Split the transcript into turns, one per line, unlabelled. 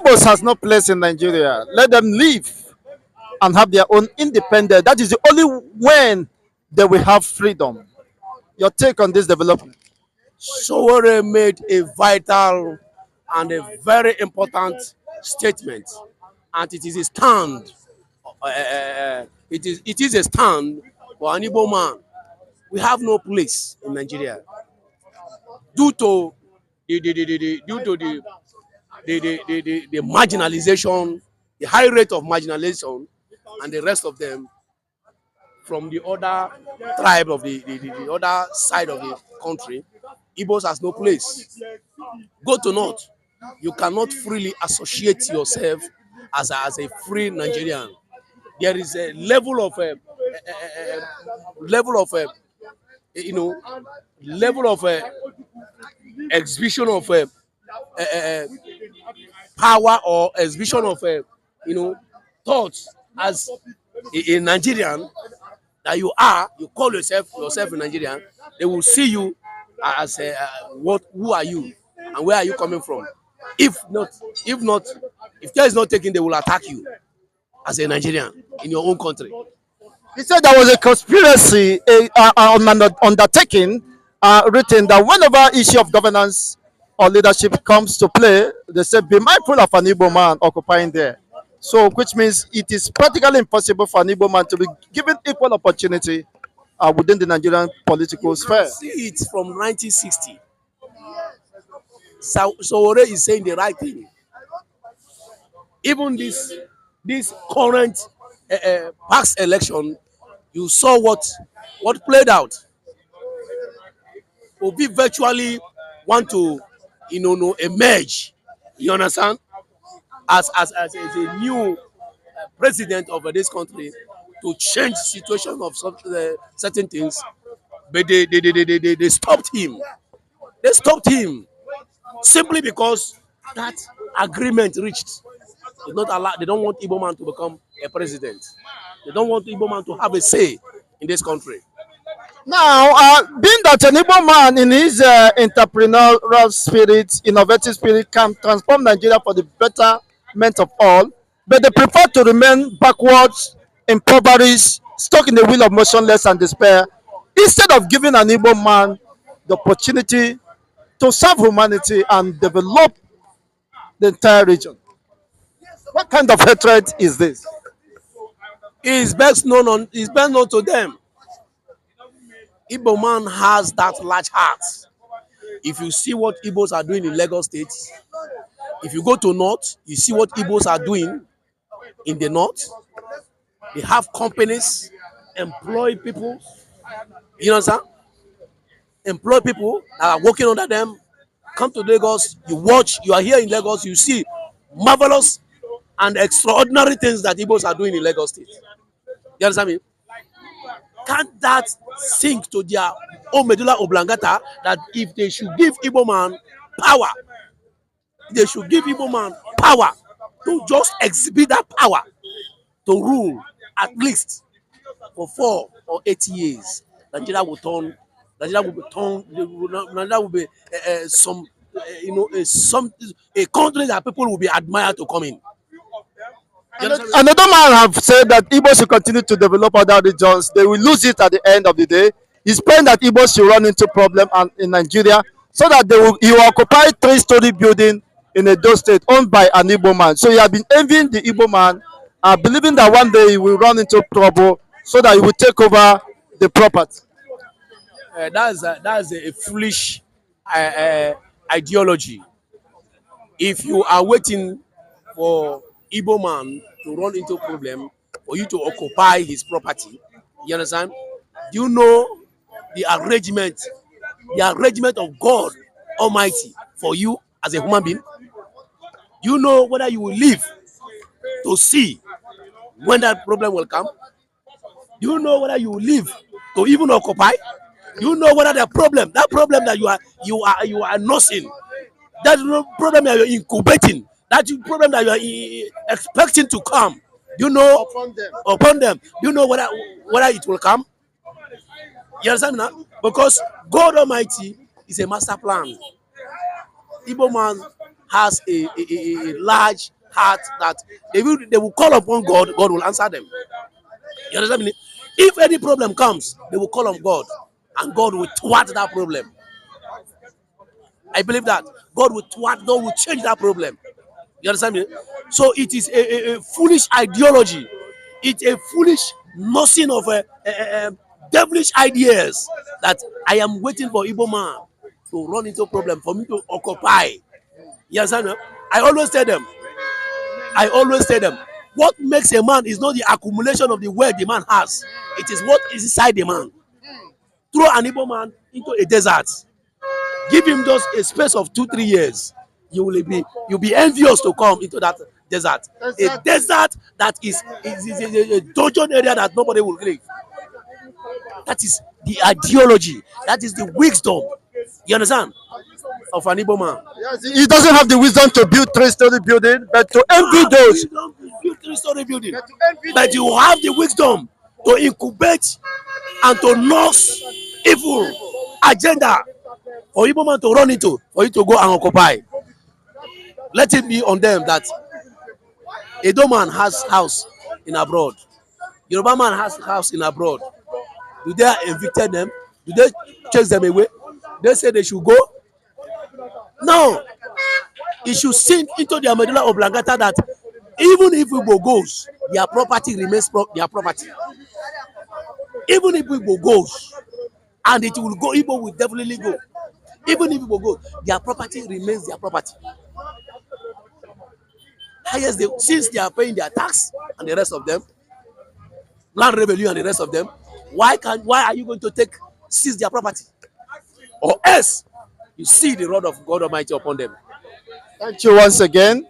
Igbos has no place in Nigeria. Let them live and have their own independence. That is the only when they will have freedom. Your take on this development?
Sowore made a vital and a very important statement, and it is a stand. It is a stand for an Igbo man. We have no place in Nigeria due to the marginalization, the high rate of marginalization, and the rest of them from the other tribe of the other side of the country. Igbos has no place. Go to North. You cannot freely associate yourself as a free Nigerian. There is a level of level of you know level of exhibition of power or exhibition of thoughts as a Nigerian that you call yourself a Nigerian. They will see you as who are you and where are you coming from. If not, if not, if care is not taken, they will attack you as a Nigerian in your own country.
He said there was a conspiracy on an undertaking written that whenever issue of governance or leadership comes to play, they say be mindful of an Igbo man occupying there. So, which means it is practically impossible for an Igbo man to be given equal opportunity within the Nigerian political sphere.
See it from 1960. Sowore is saying the right thing. Even this current past election, you saw what played out. Obi virtually want to emerge. You understand? As a new president of this country to change situation of certain things, but they stopped him. They stopped him simply because that agreement reached. They not allow. They don't want Igbo man to become a president. They don't want Igbo man to have a say in this country.
Now, being that an Igbo man in his entrepreneurial spirit, innovative spirit, can transform Nigeria for the betterment of all, but they prefer to remain backwards, impoverished, stuck in the wheel of motionless and despair, instead of giving an Igbo man the opportunity to serve humanity and develop the entire region. What kind of hatred is this?
Is best known to them. Igbo man has that large heart. If you see what Igbos are doing in Lagos State, if you go to North, you see what Igbos are doing in the North. They have companies, employ people. You understand? Employ people that are working under them. Come to Lagos, you watch. You are here in Lagos, you see marvelous and extraordinary things that Igbos are doing in Lagos State. You understand me? Can't that sink to their own medulla oblongata that if they should give Igbo man power, they should give Igbo man power to just exhibit that power to rule at least for 4 or 8 years. Nigeria will turn. Nigeria will be turned. Nigeria will be a country that people will be admired to come in.
Another man have said that Igbo should continue to develop other regions. They will lose it at the end of the day. He's praying that Igbo should run into problem in Nigeria so that he will occupy 3-story building in Edo State owned by an Igbo man. So he has been envying the Igbo man, believing that one day he will run into trouble so that he will take over the property.
That's a foolish ideology. If you are waiting for Igbo man to run into problem for you to occupy his property, you understand? Do you know the arrangement of God Almighty for you as a human being? Do you know whether you will live to see when that problem will come? Do you know whether you will live to even occupy? Do you know whether that problem that you are nursing, that problem that you're incubating, that problem that you are expecting to come, do you know upon them? Do you know whether it will come? You understand me now? Because God Almighty is a master plan. Igbo man has a large heart that they will call upon God, God will answer them. You understand me? If any problem comes, they will call on God, and God will thwart that problem. I believe that God will change that problem. You understand me? So it is a foolish ideology. It's a foolish notion of devilish ideas that I am waiting for Igbo man to run into problem for me to occupy. You understand me? I always tell them, I always tell them, what makes a man is not the accumulation of the wealth the man has. It is what is inside the man. Throw an Igbo man into a desert. Give him just a space of 2 3 years. You'll be envious to come into that desert. A desert that is a dungeon area that nobody will live. That is the ideology. That is the wisdom. You understand? Of an Igbo man.
Yes, he doesn't have the wisdom to build three-story building, but to envy those.
You don't build three-story building, but you have the wisdom to incubate and to nurse evil agenda for Igbo man to run into, for you to go and occupy. Let it be on them that Edo man has house in abroad, Yoruba man has house in abroad. Do they evicted them? Do they chase them away? They say they should go. No, it should sink into their medulla oblongata that even if Igbo goes, their property remains their property. Even if Igbo goes, and it will go, Igbo will definitely go. Even if Igbo goes, their property remains their property. Highest since they are paying their tax and the rest of them, land revenue and the rest of them, why are you going to seize their property? Or else you see the rod of God Almighty upon them.
Thank you once again.